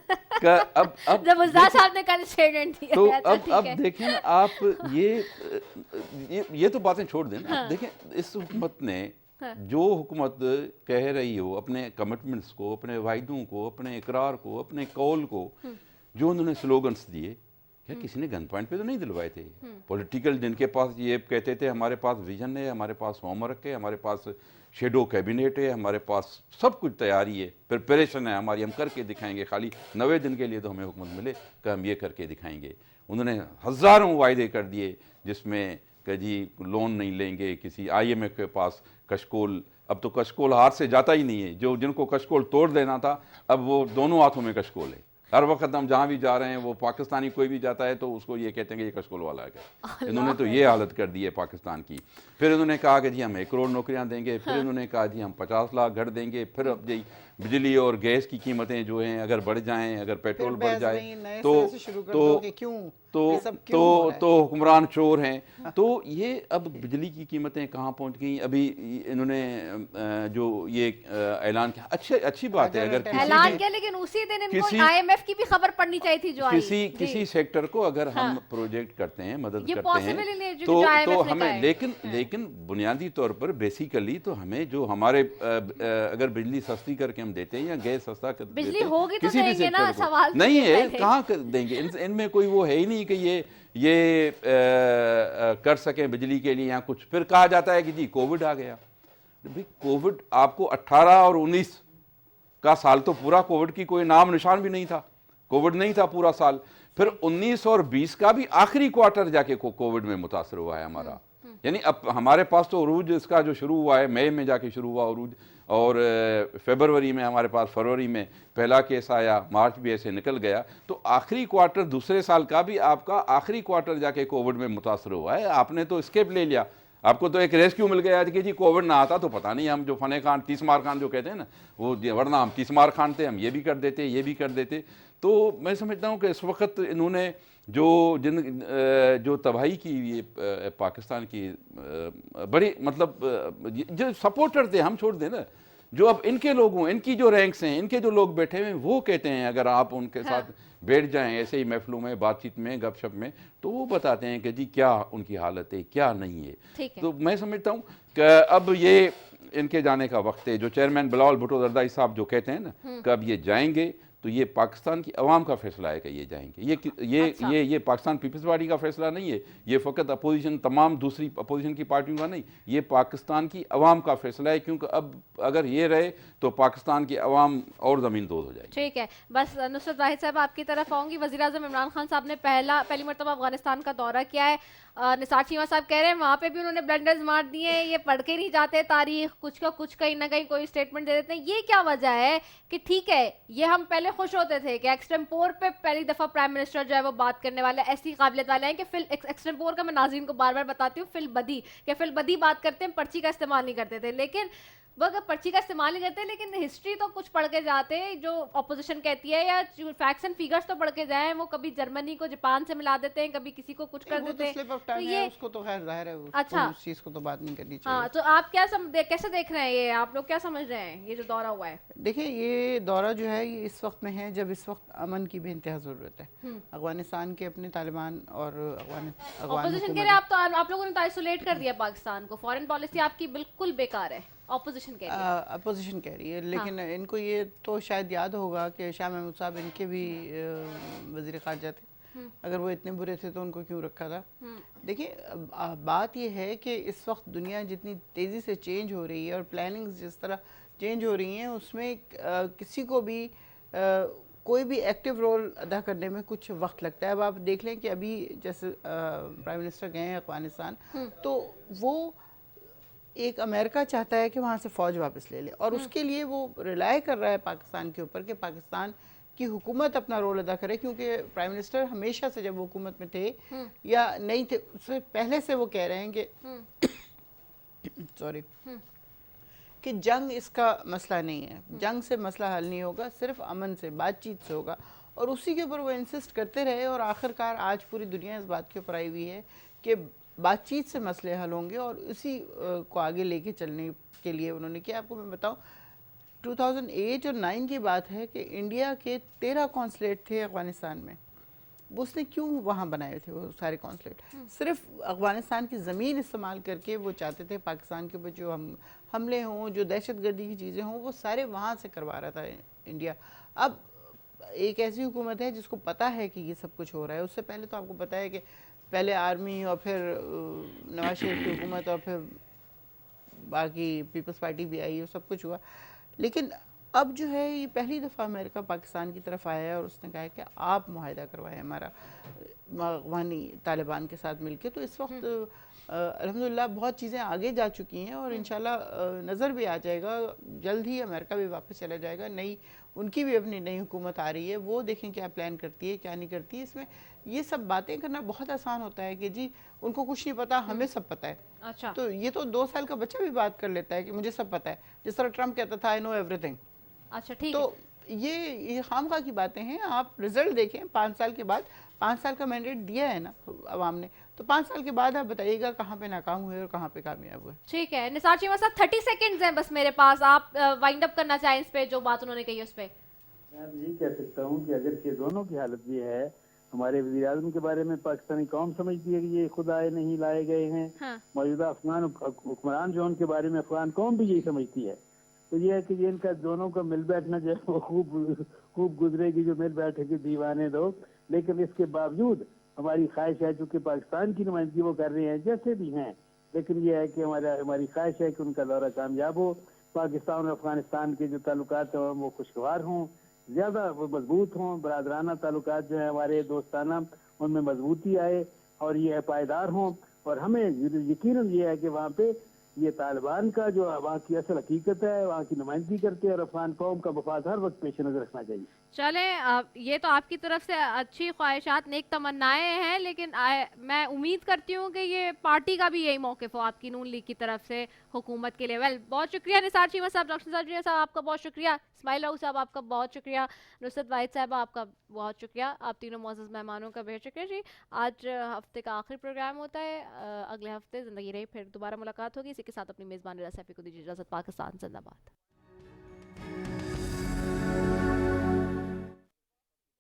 अब जब बुज़दार साहब ने कल स्टेटमेंट दिया, तो अच्छा, अब देखें आप ये तो बातें छोड़ दें। हाँ। देखें इस हुकूमत ने जो हुकूमत कह रही हो अपने कमिटमेंट्स को, अपने वायदों को, अपने इकरार को, अपने कौल को, जो उन्होंने स्लोगन्स दिए, क्या किसी ने गन पॉइंट पे तो नहीं दिलवाए थे? पॉलिटिकल जिनके पास ये कहते थे हमारे पास विजन है, हमारे पास होमवर्क है, हमारे पास शेडो कैबिनेट है, हमारे पास सब कुछ तैयारी है, प्रिपरेशन है हमारी, हम करके दिखाएंगे, खाली 90 दिन के लिए तो हमें हुकूमत मिले कि हम ये करके दिखाएंगे। उन्होंने हज़ारों वायदे कर दिए जिसमें कि जी लोन नहीं लेंगे किसी IMF के पास, कशकोल, अब तो कशकोल हाथ से जाता ही नहीं है, जो जिनको कशकोल तोड़ देना था अब वो दोनों हाथों में कशकोल है। हर वक्त हम जहाँ भी जा रहे हैं, वो पाकिस्तानी कोई भी जाता है तो उसको ये कहते हैं कि ये कशकोल वाला है। इन्होंने तो ये हालत कर दी है पाकिस्तान की। फिर इन्होंने कहा कि जी हम 1 करोड़ नौकरियाँ देंगे, फिर इन्होंने कहा जी हम 50 लाख घर देंगे, फिर अब जी बिजली और गैस की कीमतें जो हैं अगर बढ़ जाएं, अगर पेट्रोल बढ़ जाए तो हुक्मरान चोर हैं। तो ये अब बिजली की कीमतें कहाँ पहुँच गई। अभी इन्होंने जो ये ऐलान किया, अच्छी बात है अगर ऐलान किया, लेकिन उसी दिन इनको IMF की भी खबर पड़नी चाहिए थी जो किसी सेक्टर को अगर हम प्रोजेक्ट करते हैं, मदद करते हैं तो हमें, लेकिन बुनियादी तौर पर बेसिकली तो हमें जो हमारे अगर बिजली सस्ती करके हम देते हैं या गैस सस्ता कर बिजली देते हैं, होगी तो किसी भी देंगे ना, सेक्टर सवाल को नहीं है, कहाँ देंगे। इनमें कोई वो है ही नहीं कि ये कर सकें बिजली के लिए या कुछ। फिर कहा जाता है कि जी कोविड आ गया। भाई कोविड आपको 18 और 19 का साल तो पूरा कोविड की कोई नाम निशान भी नहीं था, कोविड नहीं था पूरा साल। फिर 19 और 20 का भी आखिरी क्वार्टर जाके कोविड में मुतासर हुआ है हमारा। यानी अब हमारे पास तो उरूज इसका जो शुरू हुआ है मई में जाके शुरू हुआ उरूज, और फरवरी में हमारे पास, फरवरी में पहला केस आया, मार्च भी ऐसे निकल गया। तो आखिरी क्वार्टर दूसरे साल का भी आपका आखिरी क्वार्टर जाके कोविड में मुतासर हुआ है। आपने तो स्केप ले लिया, आपको तो एक रेस्क्यू मिल गया कि जी कोविड ना आता तो पता नहीं हम जो फने खान 30 मार खान जो कहते हैं ना, वो वरना हम 30 मार खान थे, हम ये भी कर देते, ये भी कर देते। तो मैं समझता हूँ कि इस वक्त इन्होंने जो तबाही की ये पाकिस्तान की बड़ी मतलब जो सपोर्टर थे, हम छोड़ दें ना, जो अब इनके लोग हों, इनकी जो रैंक्स हैं, इनके जो लोग बैठे हुए हैं, वो कहते हैं अगर आप उनके साथ बैठ जाएं ऐसे ही महफिलों में, बातचीत में, गपशप में, तो वो बताते हैं कि जी क्या उनकी हालत है, क्या नहीं है। तो मैं समझता हूँ कि अब ये इनके जाने का वक्त है। जो चेयरमैन बिलावल भुट्टो जरदारी साहब जो कहते हैं ना कि अब ये जाएंगे, तो ये पाकिस्तान की अवाम का फैसला है कि ये जाएंगे। ये पाकिस्तान पीपल्स पार्टी का फैसला नहीं है, ये फ़कत अपोजिशन, तमाम दूसरी अपोजिशन की पार्टियों का नहीं, ये पाकिस्तान की अवाम का फैसला है। क्योंकि अब अगर ये रहे तो पाकिस्तान की अवाम और ज़मीन दोज़ हो जाएगी। ठीक है, बस नुसरत वाहिद साहब आपकी तरफ आऊँगी। वज़ीर-ए-आज़म इमरान खान साहब ने पहली मरतबा अफगानिस्तान का दौरा किया है। निसार चीमा साहब कह रहे हैं वहाँ पे भी उन्होंने ब्लंडर्स मार दिए हैं, ये पढ़ के नहीं जाते तारीख, कुछ का कुछ कहीं ना कहीं कोई स्टेटमेंट दे देते हैं। ये क्या वजह है कि ठीक है, ये हम पहले खुश होते थे कि एक्सटेम्पोर पे पहली दफ़ा प्राइम मिनिस्टर जो है वो बात करने वाले, ऐसी काबिलियत वाले हैं कि फिल एक्सटेम्पोर का मैं नाज़रीन को बार बार बताती हूँ, फिल बदी बात करते हैं, पर्ची का इस्तेमाल नहीं करते थे। लेकिन वो अगर पर्ची का इस्तेमाल नहीं करते, लेकिन हिस्ट्री तो कुछ पढ़ के जाते हैं, जो ऑपोजिशन कहती है, या फैक्ट्स एंड फिगर्स तो पढ़ के जाएं। वो कभी जर्मनी को जापान से मिला देते हैं, कभी किसी को कुछ कर देते हैं। तो ये उसको तो खैर जाहिर है, अच्छा, उस चीज को तो बात नहीं करनी चाहिए। हाँ, तो आप क्या कैसे देख रहे हैं, ये आप लोग क्या समझ रहे हैं ये जो दौरा हुआ है? देखिए, ये दौरा जो है ये इस वक्त में है जब इस वक्त अमन की बेइंतहा ज़रूरत है। अफगानिस्तान के अपने तालिबान और ऑपोजिशन कह रहे हैं आप लोगों ने तो आइसोलेट कर दिया पाकिस्तान को, फॉरेन पॉलिसी आपकी बिल्कुल बेकार है, ऑपोजिशन कह रही है। लेकिन इनको ये तो शायद याद होगा कि शाह महमूद साहब इनके भी वज़ीर ख़ारजा थे। अगर वो इतने बुरे थे तो उनको क्यों रखा था? देखिए, बात ये है कि इस वक्त दुनिया जितनी तेज़ी से चेंज हो रही है और प्लानिंग्स जिस तरह चेंज हो रही हैं, उसमें किसी को भी कोई भी एक्टिव रोल अदा करने में कुछ वक्त लगता है। अब आप देख लें कि अभी जैसे प्राइम मिनिस्टर गए हैं अफगानिस्तान, तो वो एक अमेरिका चाहता है कि वहाँ से फ़ौज वापस ले ले, और उसके लिए वो रिलाय कर रहा है पाकिस्तान के ऊपर कि पाकिस्तान की हुकूमत अपना रोल अदा करे। क्योंकि प्राइम मिनिस्टर हमेशा से जब वो हुकूमत में थे या नहीं थे, उससे पहले से वो कह रहे हैं कि सॉरी कि जंग इसका मसला नहीं है, जंग से मसला हल नहीं होगा, सिर्फ अमन से, बातचीत से होगा। और उसी के ऊपर वो इंसिस्ट करते रहे, और आखिरकार आज पूरी दुनिया इस बात के ऊपर आई हुई है कि बातचीत से मसले हल होंगे, और उसी को आगे लेके चलने के लिए उन्होंने किया। आपको मैं बताऊं, 2008 और 9 की बात है कि इंडिया के 13 कॉन्सुलेट थे अफगानिस्तान में। उसने क्यों वहाँ बनाए थे वो सारे कॉन्सुलेट? सिर्फ अफगानिस्तान की ज़मीन इस्तेमाल करके वो चाहते थे पाकिस्तान के ऊपर जो हमले हों, जो दहशतगर्दी की चीज़ें हों, वो सारे वहाँ से करवा रहा था इंडिया। अब एक ऐसी हुकूमत है जिसको पता है कि ये सब कुछ हो रहा है। उससे पहले तो आपको पता है कि पहले आर्मी और फिर नवाज शरीफ की हुकूमत और फिर बाकी पीपल्स पार्टी भी आई और सब कुछ हुआ। लेकिन अब जो है ये पहली दफ़ा अमेरिका पाकिस्तान की तरफ आया है और उसने कहा है कि आप मुआहिदा करवाएं हमारा। अफगानी तालिबान के साथ मिलके। तो इस वक्त अल्हम्दुलिल्लाह बहुत चीज़ें आगे जा चुकी हैं और इंशाल्लाह नज़र भी आ जाएगा, जल्द ही अमेरिका भी वापस चला जाएगा। नई उनकी भी अपनी नई हुकूमत आ रही है, वो देखें क्या प्लान करती है क्या नहीं करती है। इसमें ये सब बातें करना बहुत आसान होता है कि जी उनको कुछ नहीं पता, हमें सब पता है। अच्छा, तो ये तो 2 साल का बच्चा भी बात कर लेता है कि मुझे सब पता है, जिस तरह ट्रम्प कहता था आई नो एवरीथिंग। अच्छा, ठीक है। तो ये खामखा की बातें हैं। आप रिजल्ट देखें 5 साल के बाद, 5 साल का मैंडेट दिया है ना अवाम ने, तो 5 साल के बाद आप बताइएगा कहाँ पे नाकाम हुए और कहाँ पे कामयाब हुए। ठीक है निसार चीमा साहब, 30 सेकेंड्स हैं बस मेरे पास, आप वाइंड अप करना चाहें इस पे जो बात उन्होंने कही उस पे। मैं तो यही कह सकता हूँ कि अगर ये दोनों की हालत ये है, हमारे वज़ीर आज़म के बारे में पाकिस्तानी कौम समझती है कि ये खुद आए नहीं लाए गए हैं, हाँ। मौजूदा अफगान हुक्मरान जो उनके बारे में अफगान कौम भी यही समझती है। तो ये है कि ये इनका दोनों का मिल बैठना जो है वो खूब गुजरेगी, जो मिल बैठेगी दीवाने लोग। लेकिन इसके बावजूद हमारी ख्वाहिश है, चूंकि पाकिस्तान की नुमाइंदगी वो कर रहे हैं जैसे भी हैं, लेकिन ये है कि हमारी ख्वाहिश है कि उनका दौरा कामयाब हो, पाकिस्तान और अफगानिस्तान के जो ताल्लुकात हैं वो खुशगवार हों, ज़्यादा मजबूत हों, बरादराना ताल्लुकात जो है हमारे दोस्ताना उनमें मजबूती आए और ये पायदार हों। और हमें यकीनन ये है कि वहाँ पे ये तालिबान का जो वहाँ की असल हकीकत है, वहाँ की नुमाइंदगी करते हैं और अफगान कौम का मफाद हर वक्त पेश नजर रखना चाहिए। चलें, ये तो आपकी तरफ से अच्छी ख्वाहिशात, नेक तमन्नाएं हैं, लेकिन मैं उम्मीद करती हूँ कि ये पार्टी का भी यही मौक़िफ़ हो आपकी नून लीग की तरफ से हुकूमत के लिए। वेल, बहुत शुक्रिया निसार चीमा साहब, डॉक्टर निसार चीमा साहब आपका बहुत शुक्रिया, इस्माइल राऊ साहब आपका बहुत शुक्रिया, नुसरत वाहिद साहब आपका बहुत शुक्रिया, आप तीनों मुअज़्ज़ज़ मेहमानों का बेहद शुक्रिया जी। आज हफ्ते का आखिरी प्रोग्राम होता है, अगले हफ्ते ज़िंदगी रही फिर दोबारा मुलाकात होगी। इसी के साथ अपनी मेज़बान रिजा सैफ़ी को दीजिए इजाज़त। पाकिस्तान जिंदाबाद।